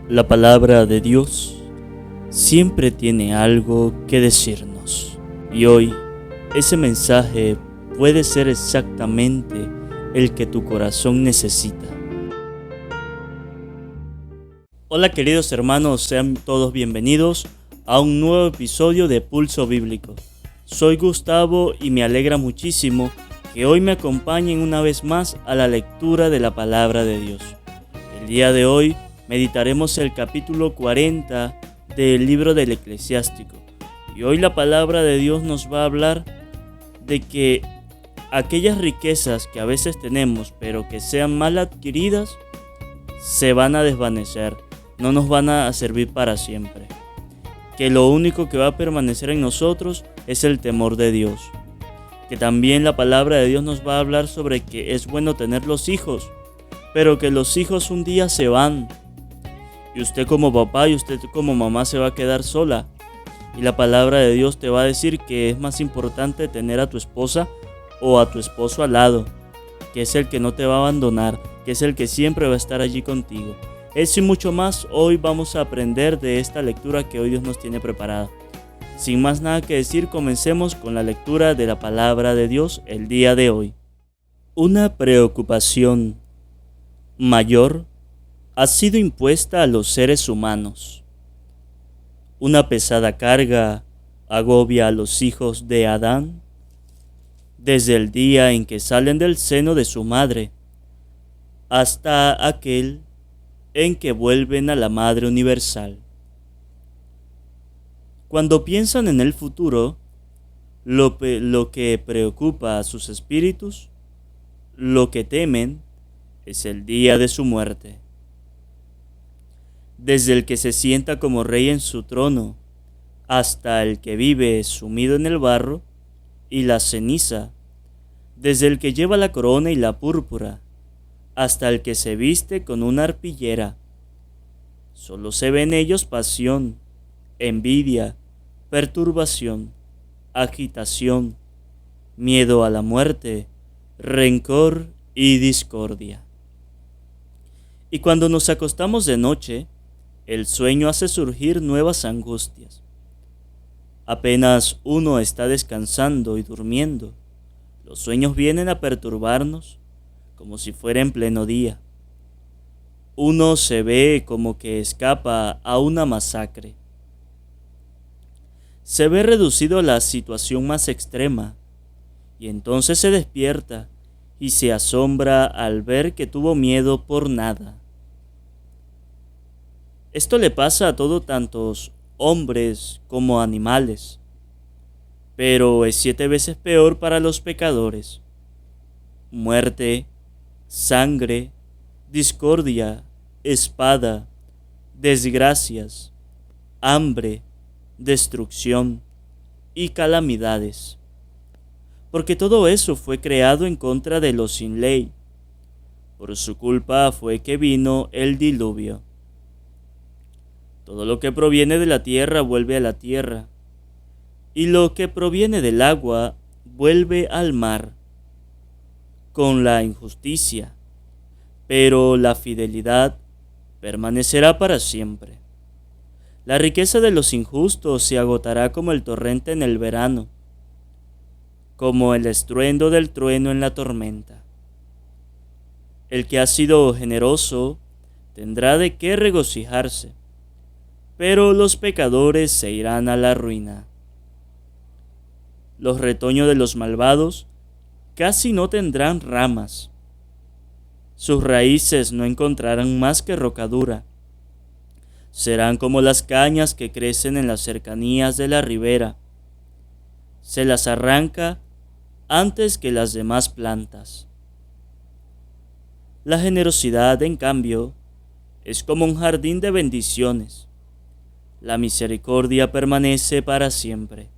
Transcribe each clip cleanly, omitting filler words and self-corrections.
La palabra de Dios siempre tiene algo que decirnos. Y hoy ese mensaje puede ser exactamente el que tu corazón necesita. Hola queridos hermanos, sean todos bienvenidos a un nuevo episodio de Pulso Bíblico. Soy Gustavo y me alegra muchísimo que hoy me acompañen una vez más a la lectura de la palabra de Dios. El día de hoy meditaremos el capítulo 40 del libro del Eclesiástico. Y hoy la palabra de Dios nos va a hablar de que aquellas riquezas que a veces tenemos, pero que sean mal adquiridas, se van a desvanecer, no nos van a servir para siempre. Que lo único que va a permanecer en nosotros es el temor de Dios. Que también la palabra de Dios nos va a hablar sobre que es bueno tener los hijos, pero que los hijos un día se van. Y usted como papá y usted como mamá se va a quedar sola. Y la palabra de Dios te va a decir que es más importante tener a tu esposa o a tu esposo al lado, que es el que no te va a abandonar, que es el que siempre va a estar allí contigo. Eso y mucho más hoy vamos a aprender de esta lectura que hoy Dios nos tiene preparada. Sin más nada que decir, comencemos con la lectura de la palabra de Dios el día de hoy. Una preocupación mayor ha sido impuesta a los seres humanos. Una pesada carga agobia a los hijos de Adán desde el día en que salen del seno de su madre hasta aquel en que vuelven a la Madre Universal. Cuando piensan en el futuro, lo que preocupa a sus espíritus, lo que temen, es el día de su muerte. Desde el que se sienta como rey en su trono, hasta el que vive sumido en el barro y la ceniza, desde el que lleva la corona y la púrpura, hasta el que se viste con una arpillera. Solo se ve en ellos pasión, envidia, perturbación, agitación, miedo a la muerte, rencor y discordia. Y cuando nos acostamos de noche, el sueño hace surgir nuevas angustias. Apenas uno está descansando y durmiendo, los sueños vienen a perturbarnos como si fuera en pleno día. Uno se ve como que escapa a una masacre. Se ve reducido a la situación más extrema y entonces se despierta y se asombra al ver que tuvo miedo por nada. Esto le pasa a todos, tantos hombres como animales, pero es 7 veces peor para los pecadores. Muerte, sangre, discordia, espada, desgracias, hambre, destrucción y calamidades. Porque todo eso fue creado en contra de los sin ley. Por su culpa fue que vino el diluvio. Todo lo que proviene de la tierra vuelve a la tierra, y lo que proviene del agua vuelve al mar, con la injusticia, pero la fidelidad permanecerá para siempre. La riqueza de los injustos se agotará como el torrente en el verano, como el estruendo del trueno en la tormenta. El que ha sido generoso tendrá de qué regocijarse, pero los pecadores se irán a la ruina. Los retoños de los malvados casi no tendrán ramas. Sus raíces no encontrarán más que rocadura. Serán como las cañas que crecen en las cercanías de la ribera. Se las arranca antes que las demás plantas. La generosidad, en cambio, es como un jardín de bendiciones. La misericordia permanece para siempre.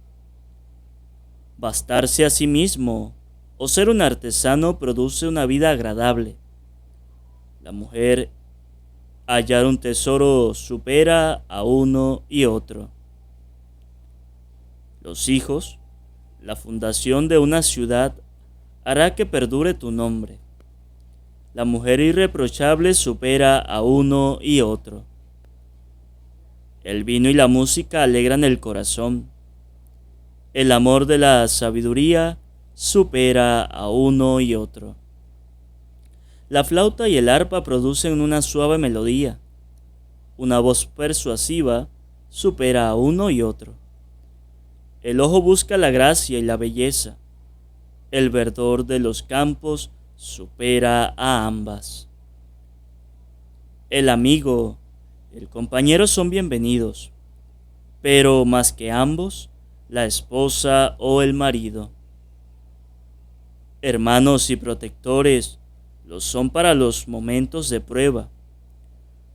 Bastarse a sí mismo o ser un artesano produce una vida agradable. La mujer hallar un tesoro supera a uno y otro. Los hijos, la fundación de una ciudad, hará que perdure tu nombre. La mujer irreprochable supera a uno y otro. El vino y la música alegran el corazón. El amor de la sabiduría supera a uno y otro. La flauta y el arpa producen una suave melodía. Una voz persuasiva supera a uno y otro. El ojo busca la gracia y la belleza. El verdor de los campos supera a ambas. El amigo, el compañero son bienvenidos, pero más que ambos, la esposa o el marido. Hermanos y protectores lo son para los momentos de prueba.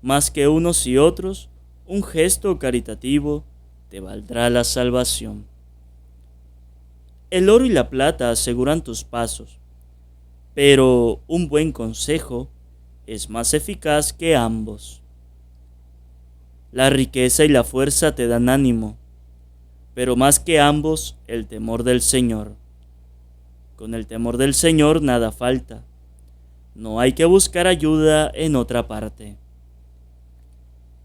Más que unos y otros, un gesto caritativo te valdrá la salvación. El oro y la plata aseguran tus pasos, pero un buen consejo es más eficaz que ambos. La riqueza y la fuerza te dan ánimo, pero más que ambos, el temor del Señor. Con el temor del Señor nada falta. No hay que buscar ayuda en otra parte.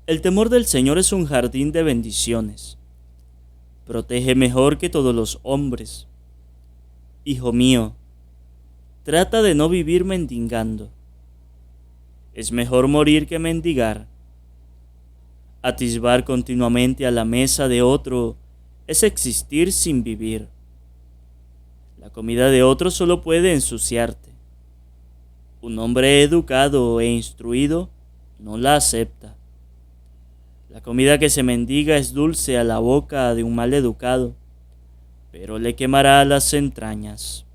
El temor del Señor es un jardín de bendiciones. Protege mejor que todos los hombres. Hijo mío, trata de no vivir mendigando. Es mejor morir que mendigar. Atisbar continuamente a la mesa de otro es existir sin vivir. La comida de otro solo puede ensuciarte. Un hombre educado e instruido no la acepta. La comida que se mendiga es dulce a la boca de un mal educado, pero le quemará las entrañas.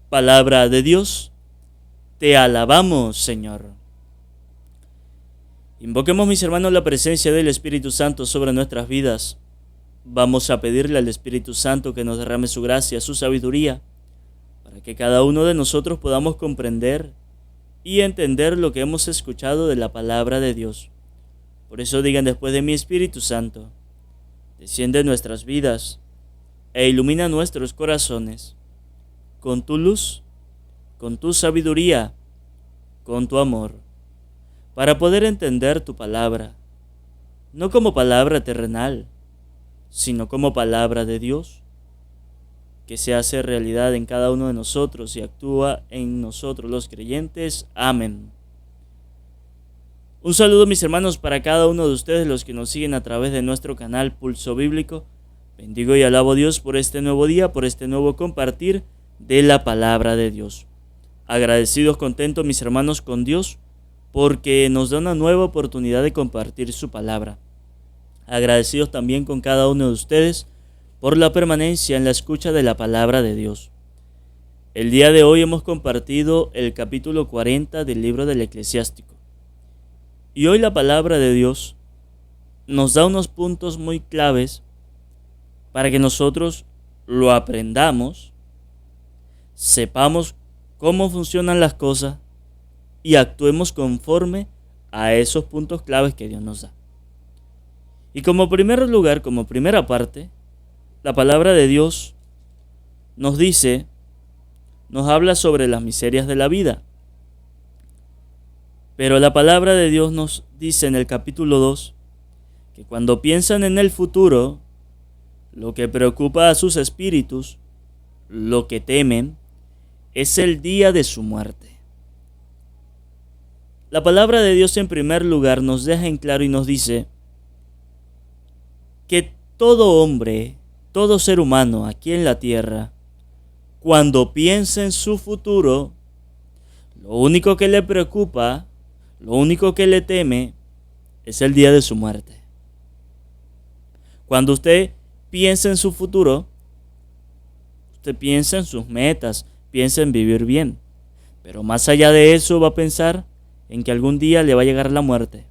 Palabra de Dios, te alabamos, Señor. Invoquemos, mis hermanos, la presencia del Espíritu Santo sobre nuestras vidas. Vamos a pedirle al Espíritu Santo que nos derrame su gracia, su sabiduría, para que cada uno de nosotros podamos comprender y entender lo que hemos escuchado de la palabra de Dios. Por eso digan después de mí: Espíritu Santo, desciende en nuestras vidas e ilumina nuestros corazones con tu luz, con tu sabiduría, con tu amor, para poder entender tu palabra, no como palabra terrenal, sino como palabra de Dios, que se hace realidad en cada uno de nosotros y actúa en nosotros los creyentes. Amén. Un saludo, mis hermanos, para cada uno de ustedes, los que nos siguen a través de nuestro canal Pulso Bíblico. Bendigo y alabo a Dios por este nuevo día, por este nuevo compartir de la palabra de Dios. Agradecidos, contentos, mis hermanos, con Dios, porque nos da una nueva oportunidad de compartir su palabra. Agradecidos también con cada uno de ustedes por la permanencia en la escucha de la palabra de Dios. El día de hoy hemos compartido el capítulo 40 del libro del Eclesiástico. Y hoy la palabra de Dios nos da unos puntos muy claves para que nosotros lo aprendamos, sepamos cómo funcionan las cosas y actuemos conforme a esos puntos claves que Dios nos da. Y como primer lugar, como primera parte, la palabra de Dios nos dice, nos habla sobre las miserias de la vida. Pero la palabra de Dios nos dice en el capítulo 2 que cuando piensan en el futuro, lo que preocupa a sus espíritus, lo que temen, es el día de su muerte. La palabra de Dios en primer lugar nos deja en claro y nos dice que todo hombre, todo ser humano aquí en la tierra, cuando piensa en su futuro, lo único que le preocupa, lo único que le teme, es el día de su muerte. Cuando usted piensa en su futuro, usted piensa en sus metas, piensa en vivir bien, pero más allá de eso va a pensar en que algún día le va a llegar la muerte.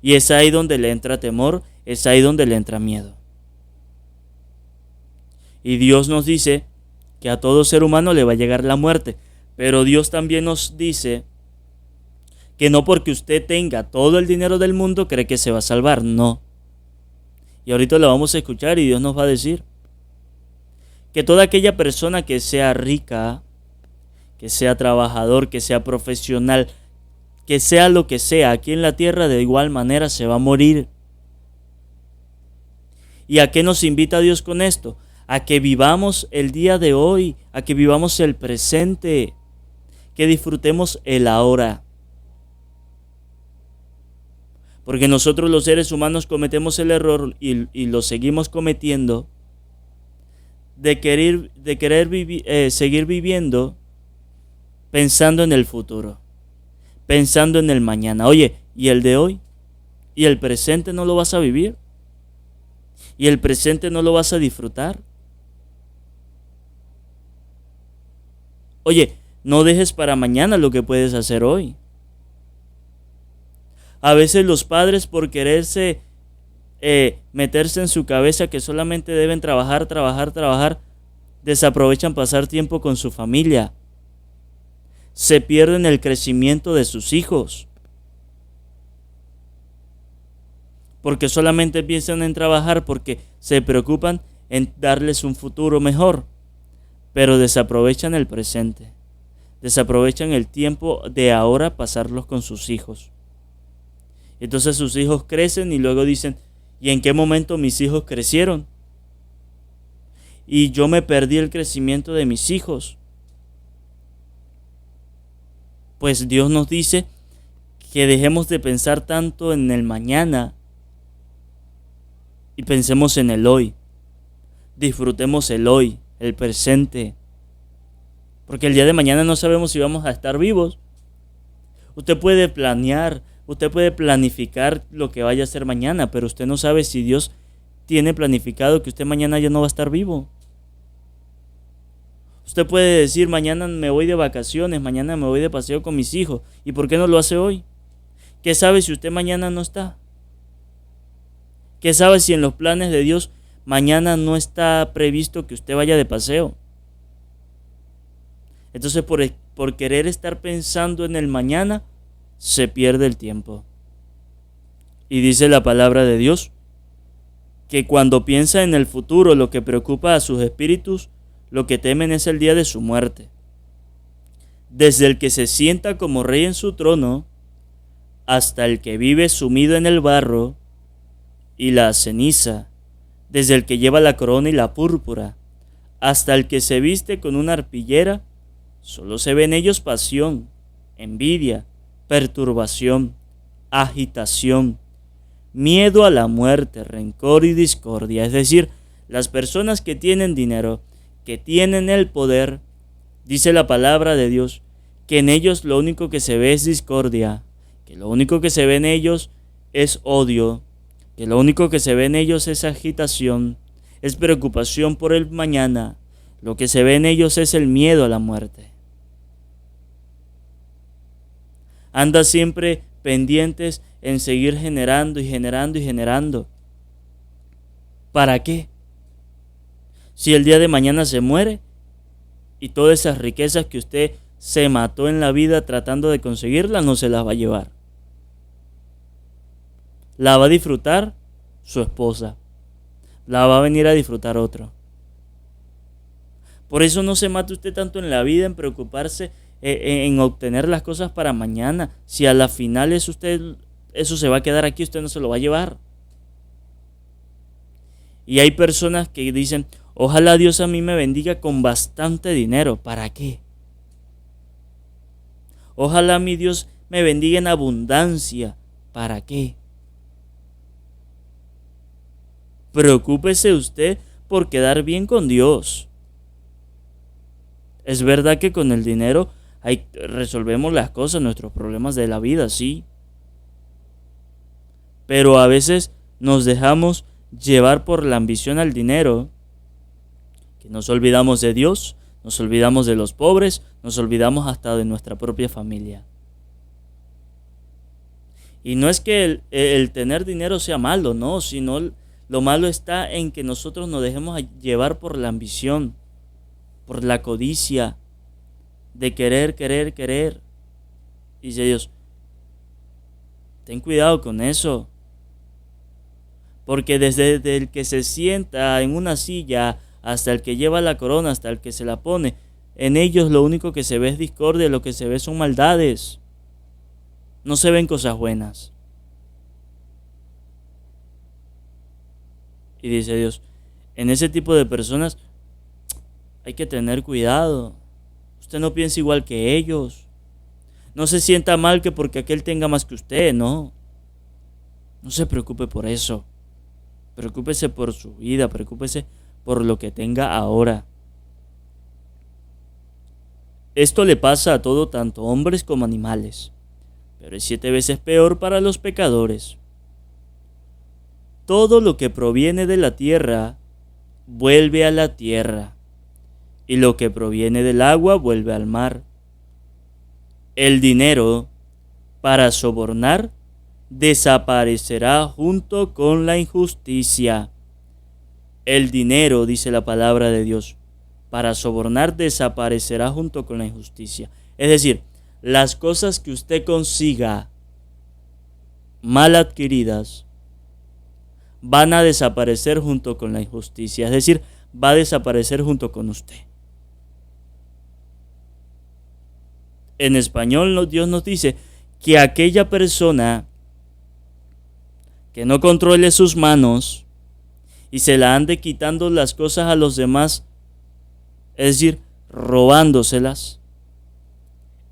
Y es ahí donde le entra temor, es ahí donde le entra miedo. Y Dios nos dice que a todo ser humano le va a llegar la muerte, pero Dios también nos dice que no porque usted tenga todo el dinero del mundo cree que se va a salvar, no. Y ahorita lo vamos a escuchar y Dios nos va a decir que toda aquella persona que sea rica, que sea trabajador, que sea profesional, que sea lo que sea, aquí en la tierra de igual manera se va a morir. ¿Y a qué nos invita Dios con esto? A que vivamos el día de hoy, a que vivamos el presente, que disfrutemos el ahora. Porque nosotros los seres humanos cometemos el error y lo seguimos cometiendo de querer seguir viviendo pensando en el futuro, pensando en el mañana. Oye, ¿y el de hoy? ¿Y el presente no lo vas a vivir? ¿Y el presente no lo vas a disfrutar? Oye, no dejes para mañana lo que puedes hacer hoy. A veces los padres, por quererse meterse en su cabeza que solamente deben trabajar, desaprovechan pasar tiempo con su familia. Se pierden el crecimiento de sus hijos. Porque solamente piensan en trabajar, porque se preocupan en darles un futuro mejor. Pero desaprovechan el presente. Desaprovechan el tiempo de ahora pasarlos con sus hijos. Entonces sus hijos crecen y luego dicen, ¿y en qué momento mis hijos crecieron? Y yo me perdí el crecimiento de mis hijos. Pues Dios nos dice que dejemos de pensar tanto en el mañana y pensemos en el hoy. Disfrutemos el hoy, el presente. Porque el día de mañana no sabemos si vamos a estar vivos. Usted puede planear, usted puede planificar lo que vaya a hacer mañana, pero usted no sabe si Dios tiene planificado que usted mañana ya no va a estar vivo. Usted puede decir, mañana me voy de vacaciones, mañana me voy de paseo con mis hijos. ¿Y por qué no lo hace hoy? ¿Qué sabe si usted mañana no está? ¿Qué sabe si en los planes de Dios mañana no está previsto que usted vaya de paseo? Entonces por querer estar pensando en el mañana, se pierde el tiempo. Y dice la palabra de Dios que cuando piensa en el futuro, lo que preocupa a sus espíritus, lo que temen es el día de su muerte. Desde el que se sienta como rey en su trono, hasta el que vive sumido en el barro y la ceniza, desde el que lleva la corona y la púrpura, hasta el que se viste con una arpillera, solo se ve en ellos pasión, envidia, perturbación, agitación, miedo a la muerte, rencor y discordia. Es decir, las personas que tienen dinero, que tienen el poder, dice la palabra de Dios, que en ellos lo único que se ve es discordia, que lo único que se ve en ellos es odio, que lo único que se ve en ellos es agitación, es preocupación por el mañana, lo que se ve en ellos es el miedo a la muerte. Anda siempre pendientes en seguir generando y generando y generando. ¿Para qué? Si el día de mañana se muere y todas esas riquezas que usted se mató en la vida tratando de conseguirlas, no se las va a llevar. La va a disfrutar su esposa. La va a venir a disfrutar otro. Por eso no se mate usted tanto en la vida en preocuparse en obtener las cosas para mañana. Si a la final eso se va a quedar aquí, usted no se lo va a llevar. Y hay personas que dicen, ojalá Dios a mí me bendiga con bastante dinero. ¿Para qué? Ojalá mi Dios me bendiga en abundancia. ¿Para qué? Preocúpese usted por quedar bien con Dios. Es verdad que con el dinero resolvemos las cosas, nuestros problemas de la vida, sí. Pero a veces nos dejamos llevar por la ambición al dinero, que nos olvidamos de Dios, nos olvidamos de los pobres, nos olvidamos hasta de nuestra propia familia. Y no es que el tener dinero sea malo, no, sino lo malo está en que nosotros nos dejemos llevar por la ambición, por la codicia, de querer. Dice Dios, ten cuidado con eso. Porque desde el que se sienta en una silla hasta el que lleva la corona, hasta el que se la pone, en ellos lo único que se ve es discordia, lo que se ve son maldades. No se ven cosas buenas. Y dice Dios, en ese tipo de personas hay que tener cuidado. Usted no piensa igual que ellos. No se sienta mal que porque aquel tenga más que usted, no. No se preocupe por eso. Preocúpese por su vida, preocúpese por lo que tenga ahora. Esto le pasa a todo, tanto hombres como animales, pero es 7 veces peor para los pecadores. Todo lo que proviene de la tierra vuelve a la tierra, y lo que proviene del agua vuelve al mar. El dinero, para sobornar, desaparecerá junto con la injusticia. El dinero, dice la palabra de Dios, para sobornar desaparecerá junto con la injusticia. Es decir, las cosas que usted consiga mal adquiridas van a desaparecer junto con la injusticia. Es decir, va a desaparecer junto con usted. En español, Dios nos dice que aquella persona que no controle sus manos y se la ande quitando las cosas a los demás, es decir, robándoselas,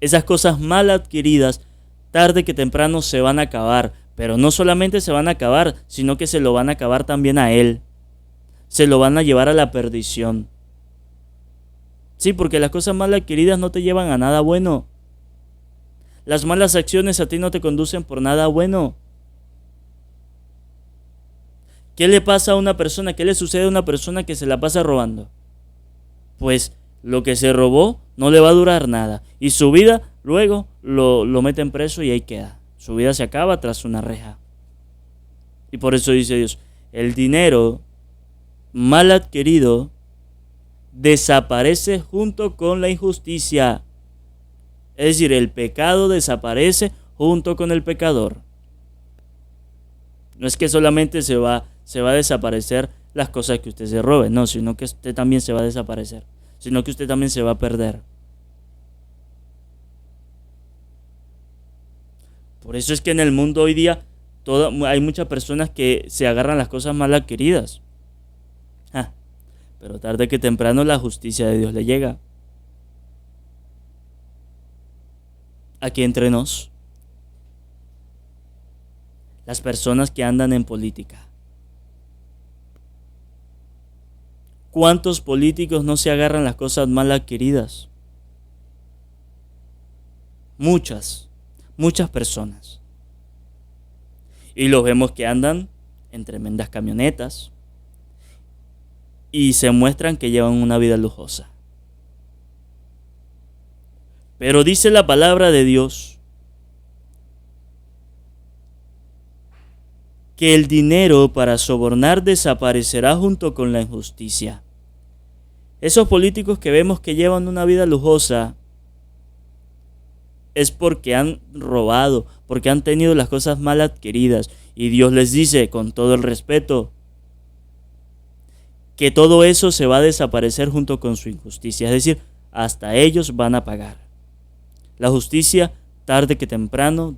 esas cosas mal adquiridas, tarde que temprano se van a acabar. Pero no solamente se van a acabar, sino que se lo van a acabar también a él. Se lo van a llevar a la perdición. Sí, porque las cosas mal adquiridas no te llevan a nada bueno. Las malas acciones a ti no te conducen por nada bueno. ¿Qué le pasa a una persona? ¿Qué le sucede a una persona que se la pasa robando? Pues lo que se robó no le va a durar nada. Y su vida luego lo meten preso y ahí queda. Su vida se acaba tras una reja. Y por eso dice Dios, el dinero mal adquirido desaparece junto con la injusticia. Es decir, el pecado desaparece junto con el pecador. No es que solamente se va a desaparecer las cosas que usted se robe, no, sino que usted también se va a desaparecer, sino que usted también se va a perder. Por eso es que en el mundo hoy día hay muchas personas que se agarran las cosas mal adquiridas. Pero tarde que temprano la justicia de Dios le llega. Aquí entre nos, las personas que andan en política. ¿Cuántos políticos no se agarran las cosas mal adquiridas? Muchas personas. Y los vemos que andan en tremendas camionetas y se muestran que llevan una vida lujosa. Pero dice la palabra de Dios que el dinero para sobornar desaparecerá junto con la injusticia. Esos políticos que vemos que llevan una vida lujosa es porque han robado, porque han tenido las cosas mal adquiridas. Y Dios les dice, con todo el respeto, que todo eso se va a desaparecer junto con su injusticia. Es decir, hasta ellos van a pagar. La justicia, tarde que temprano,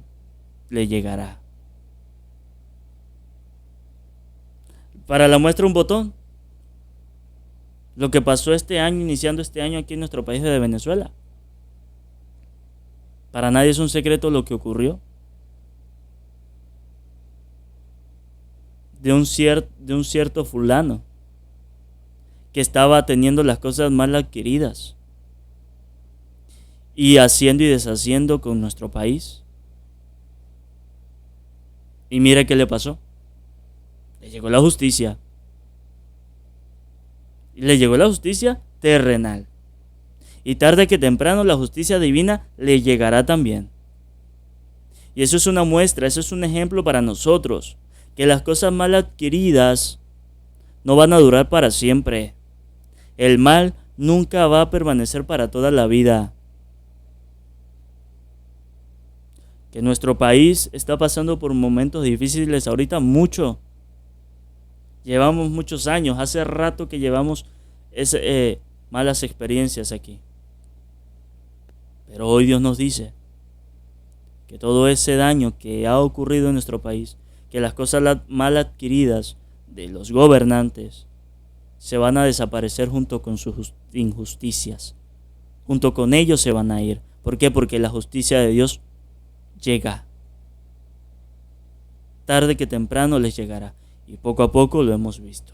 le llegará. Para la muestra un botón. Lo que pasó este año, iniciando este año aquí en nuestro país de Venezuela. Para nadie es un secreto lo que ocurrió. De un cierto fulano que estaba teniendo las cosas mal adquiridas y haciendo y deshaciendo con nuestro país. Y mira qué le pasó. Le llegó la justicia. Y le llegó la justicia terrenal. Y tarde que temprano la justicia divina le llegará también. Y eso es una muestra, eso es un ejemplo para nosotros, que las cosas mal adquiridas no van a durar para siempre. El mal nunca va a permanecer para toda la vida. Que nuestro país está pasando por momentos difíciles ahorita mucho. Llevamos muchos años, hace rato que llevamos malas experiencias aquí. Pero hoy Dios nos dice que todo ese daño que ha ocurrido en nuestro país, que las cosas mal adquiridas de los gobernantes se van a desaparecer junto con sus injusticias. Junto con ellos se van a ir. ¿Por qué? Porque la justicia de Dios llega. Tarde que temprano les llegará. Y poco a poco lo hemos visto.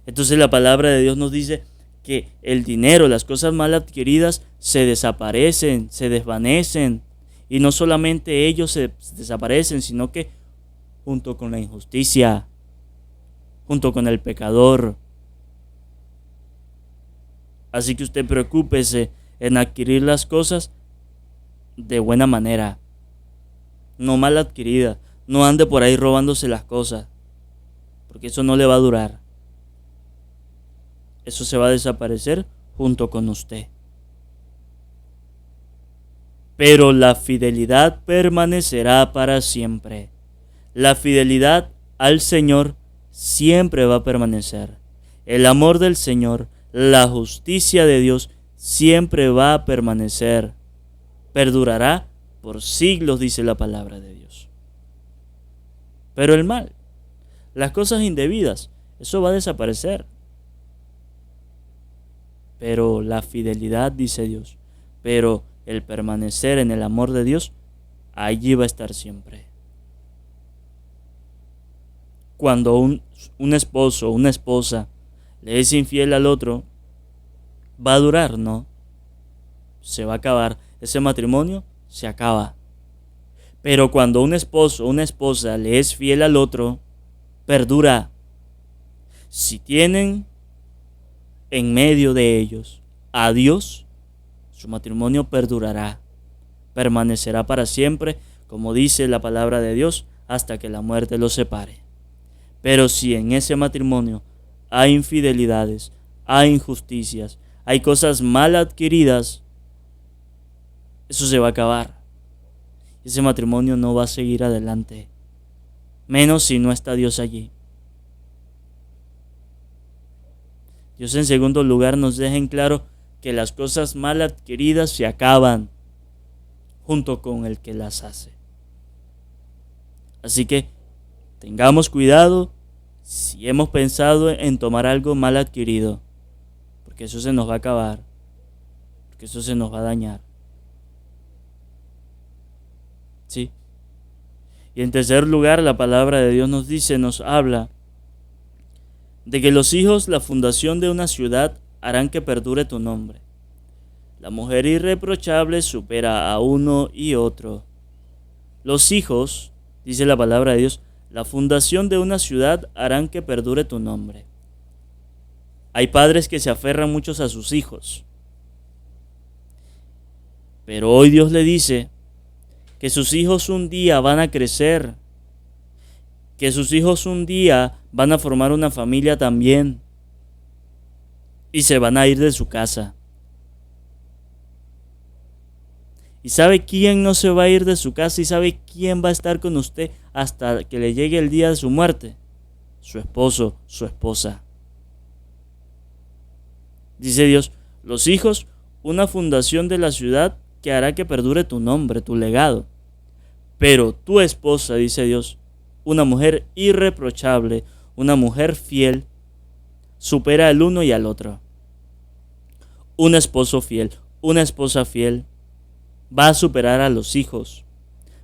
Entonces la palabra de Dios nos dice que el dinero, las cosas mal adquiridas se desaparecen, se desvanecen. Y no solamente ellos se desaparecen, sino que junto con la injusticia, junto con el pecador. Así que usted preocúpese en adquirir las cosas de buena manera, no mal adquirida. No ande por ahí robándose las cosas, porque eso no le va a durar. Eso se va a desaparecer junto con usted. Pero la fidelidad permanecerá para siempre. La fidelidad al Señor siempre va a permanecer. El amor del Señor, la justicia de Dios siempre va a permanecer. Perdurará por siglos, dice la palabra de Dios. Pero el mal, las cosas indebidas, eso va a desaparecer. Pero la fidelidad, dice Dios, pero el permanecer en el amor de Dios, allí va a estar siempre. Cuando un esposo o una esposa le es infiel al otro, ¿va a durar? No. Se va a acabar. Ese matrimonio se acaba. Pero cuando un esposo o una esposa le es fiel al otro, perdura. Si tienen en medio de ellos a Dios, su matrimonio perdurará, permanecerá para siempre, como dice la palabra de Dios, hasta que la muerte los separe. Pero si en ese matrimonio hay infidelidades, hay injusticias, hay cosas mal adquiridas, eso se va a acabar. Ese matrimonio no va a seguir adelante, menos si no está Dios allí. Dios, en segundo lugar, nos deja en claro que las cosas mal adquiridas se acaban junto con el que las hace. Así que tengamos cuidado si hemos pensado en tomar algo mal adquirido, porque eso se nos va a acabar, porque eso se nos va a dañar. ¿Sí? Y en tercer lugar, la palabra de Dios nos dice, nos habla de que los hijos, la fundación de una ciudad, harán que perdure tu nombre. La mujer irreprochable supera a uno y otro. Los hijos, dice la palabra de Dios, la fundación de una ciudad harán que perdure tu nombre. Hay padres que se aferran muchos a sus hijos, pero hoy Dios le dice que sus hijos un día van a crecer, que sus hijos un día van a formar una familia también y se van a ir de su casa. ¿Y sabe quién no se va a ir de su casa? ¿Y sabe quién va a estar con usted hasta que le llegue el día de su muerte? Su esposo, su esposa. Dice Dios, los hijos, una fundación de la ciudad que hará que perdure tu nombre, tu legado. Pero tu esposa, dice Dios, una mujer irreprochable, una mujer fiel, supera al uno y al otro. Un esposo fiel, una esposa fiel, va a superar a los hijos,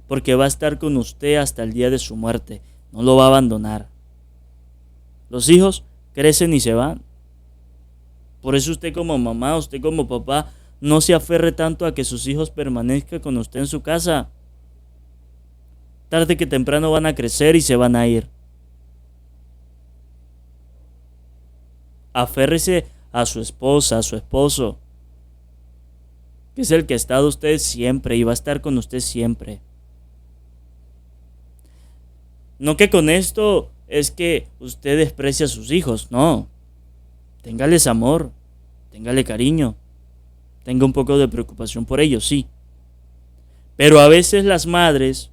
porque va a estar con usted hasta el día de su muerte, no lo va a abandonar. Los hijos crecen y se van. Por eso usted como mamá, usted como papá, no se aferre tanto a que sus hijos permanezcan con usted en su casa. Tarde que temprano van a crecer y se van a ir. Aférrese a su esposa, a su esposo, que es el que ha estado usted siempre y va a estar con usted siempre. No que con esto es que usted desprecia a sus hijos, no. Téngales amor, téngale cariño, tenga un poco de preocupación por ellos, sí. Pero a veces las madres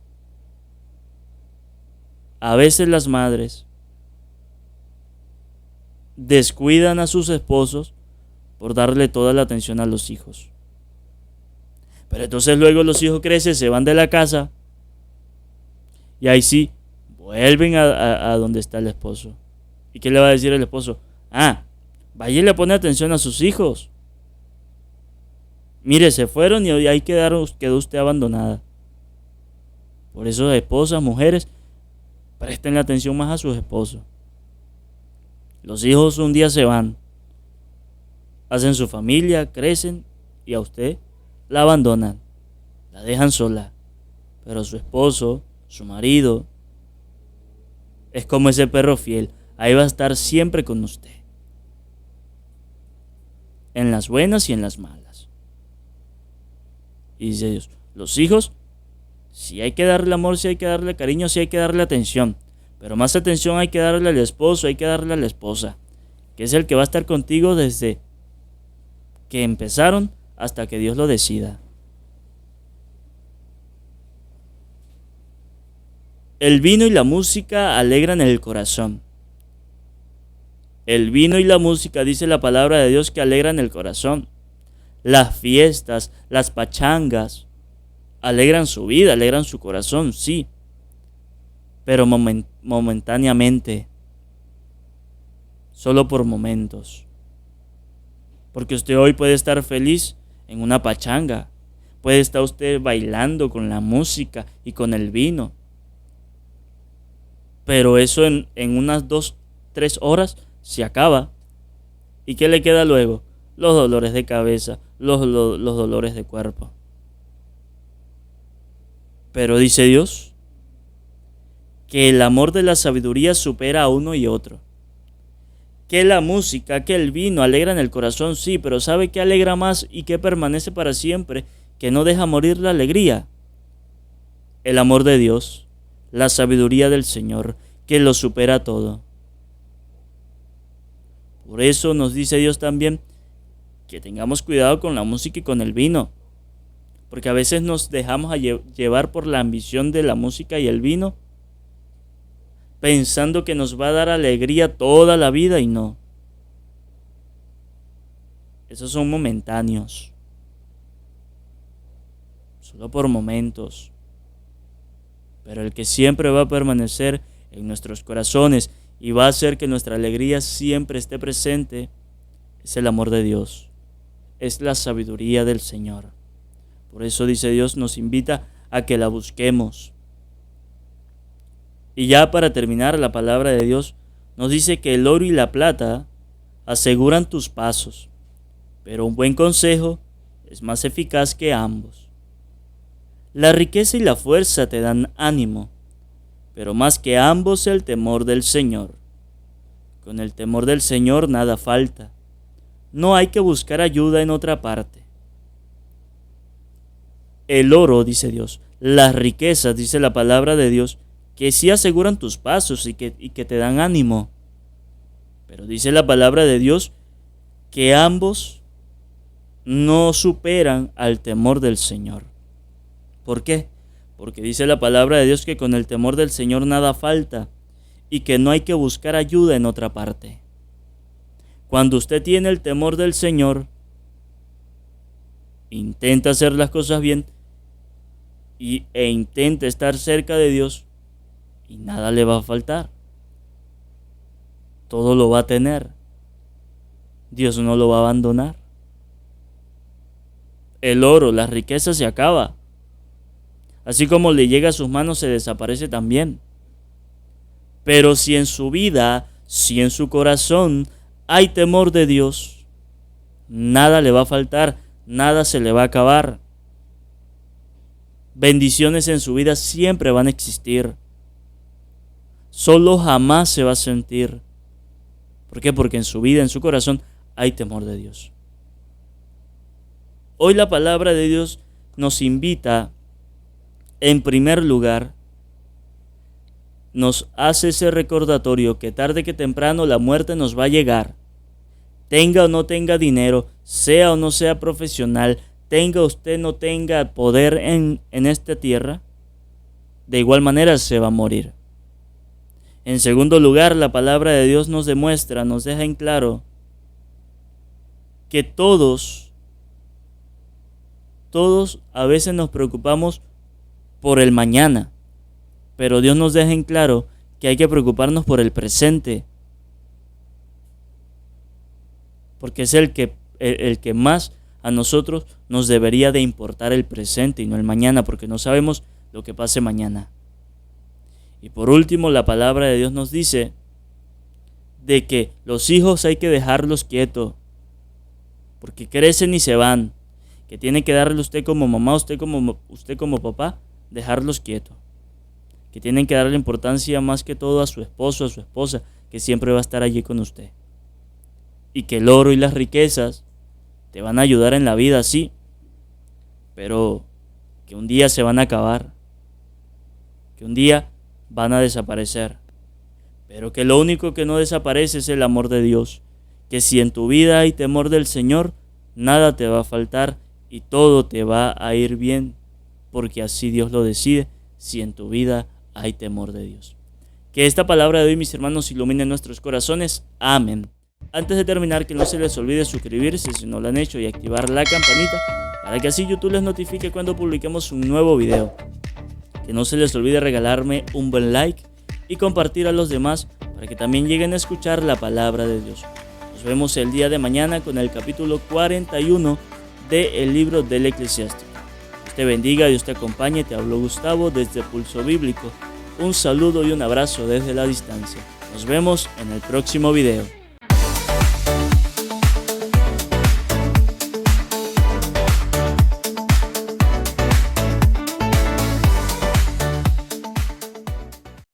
descuidan a sus esposos por darle toda la atención a los hijos. Pero entonces luego los hijos crecen, se van de la casa y ahí sí, vuelven a donde está el esposo. ¿Y qué le va a decir el esposo? Vaya y le pone atención a sus hijos. Mire, se fueron y ahí quedó usted abandonada. Por eso, esposas, mujeres, presten atención más a sus esposos. Los hijos un día se van, hacen su familia, crecen y a usted la abandonan, la dejan sola. Pero su esposo, su marido, es como ese perro fiel, ahí va a estar siempre con usted, en las buenas y en las malas. Y dice Dios, los hijos, sí hay que darle amor, sí hay que darle cariño, sí hay que darle atención, pero más atención hay que darle al esposo, hay que darle a la esposa, que es el que va a estar contigo desde que empezaron hasta que Dios lo decida. El vino y la música alegran el corazón. El vino y la música, dice la palabra de Dios, que alegran el corazón. Las fiestas, las pachangas, alegran su vida, alegran su corazón, sí. Pero momentáneamente. Solo por momentos. Porque usted hoy puede estar feliz en una pachanga. Puede estar usted bailando con la música y con el vino. Pero eso en unas 2-3 horas se acaba. ¿Y qué le queda luego? Los dolores de cabeza, los dolores de cuerpo. Pero dice Dios que el amor de la sabiduría supera a uno y otro. Que la música, que el vino alegran el corazón, sí, pero ¿sabe qué alegra más y qué permanece para siempre? Que no deja morir la alegría. El amor de Dios. La sabiduría del Señor, que lo supera todo. Por eso nos dice Dios también que tengamos cuidado con la música y con el vino, porque a veces nos dejamos llevar por la ambición de la música y el vino, pensando que nos va a dar alegría toda la vida, y no. Esos son momentáneos, solo por momentos. Pero el que siempre va a permanecer en nuestros corazones y va a hacer que nuestra alegría siempre esté presente es el amor de Dios, es la sabiduría del Señor. Por eso dice Dios, nos invita a que la busquemos. Y ya para terminar, la palabra de Dios nos dice que el oro y la plata aseguran tus pasos, pero un buen consejo es más eficaz que ambos. La riqueza y la fuerza te dan ánimo, pero más que ambos el temor del Señor. Con el temor del Señor nada falta. No hay que buscar ayuda en otra parte. El oro, dice Dios, las riquezas, dice la palabra de Dios, que sí aseguran tus pasos y que te dan ánimo. Pero dice la palabra de Dios que ambos no superan al temor del Señor. ¿Por qué? Porque dice la palabra de Dios que con el temor del Señor nada falta y que no hay que buscar ayuda en otra parte. Cuando usted tiene el temor del Señor, intenta hacer las cosas bien e intenta estar cerca de Dios y nada le va a faltar. Todo lo va a tener. Dios no lo va a abandonar. El oro, la riqueza se acaba. Así como le llega a sus manos, se desaparece también. Pero si en su vida, si en su corazón hay temor de Dios, nada le va a faltar, nada se le va a acabar. Bendiciones en su vida siempre van a existir. Solo jamás se va a sentir. ¿Por qué? Porque en su vida, en su corazón, hay temor de Dios. Hoy la palabra de Dios nos invita, en primer lugar, nos hace ese recordatorio que tarde que temprano la muerte nos va a llegar. Tenga o no tenga dinero, sea o no sea profesional, tenga usted o no tenga poder en esta tierra, de igual manera se va a morir. En segundo lugar, la palabra de Dios nos demuestra, nos deja en claro que todos todos a veces nos preocupamos por el mañana, pero Dios nos deja en claro que hay que preocuparnos por el presente, porque es el que más a nosotros nos debería de importar el presente y no el mañana, porque no sabemos lo que pase mañana. Y por último, la palabra de Dios nos dice de que los hijos hay que dejarlos quietos, porque crecen y se van, que tiene que darle usted como mamá, usted como papá, dejarlos quietos, que tienen que darle importancia más que todo a su esposo, a su esposa, que siempre va a estar allí con usted, y que el oro y las riquezas te van a ayudar en la vida, sí, pero que un día se van a acabar, que un día van a desaparecer, pero que lo único que no desaparece es el amor de Dios, que si en tu vida hay temor del Señor, nada te va a faltar y todo te va a ir bien, porque así Dios lo decide, si en tu vida hay temor de Dios. Que esta palabra de hoy, mis hermanos, ilumine nuestros corazones. Amén. Antes de terminar, que no se les olvide suscribirse si no lo han hecho y activar la campanita para que así YouTube les notifique cuando publiquemos un nuevo video. Que no se les olvide regalarme un buen like y compartir a los demás para que también lleguen a escuchar la palabra de Dios. Nos vemos el día de mañana con el capítulo 41 del libro del Eclesiástico. Dios te bendiga, Dios te acompañe. Te habló Gustavo desde Pulso Bíblico. Un saludo y un abrazo desde la distancia. Nos vemos en el próximo video.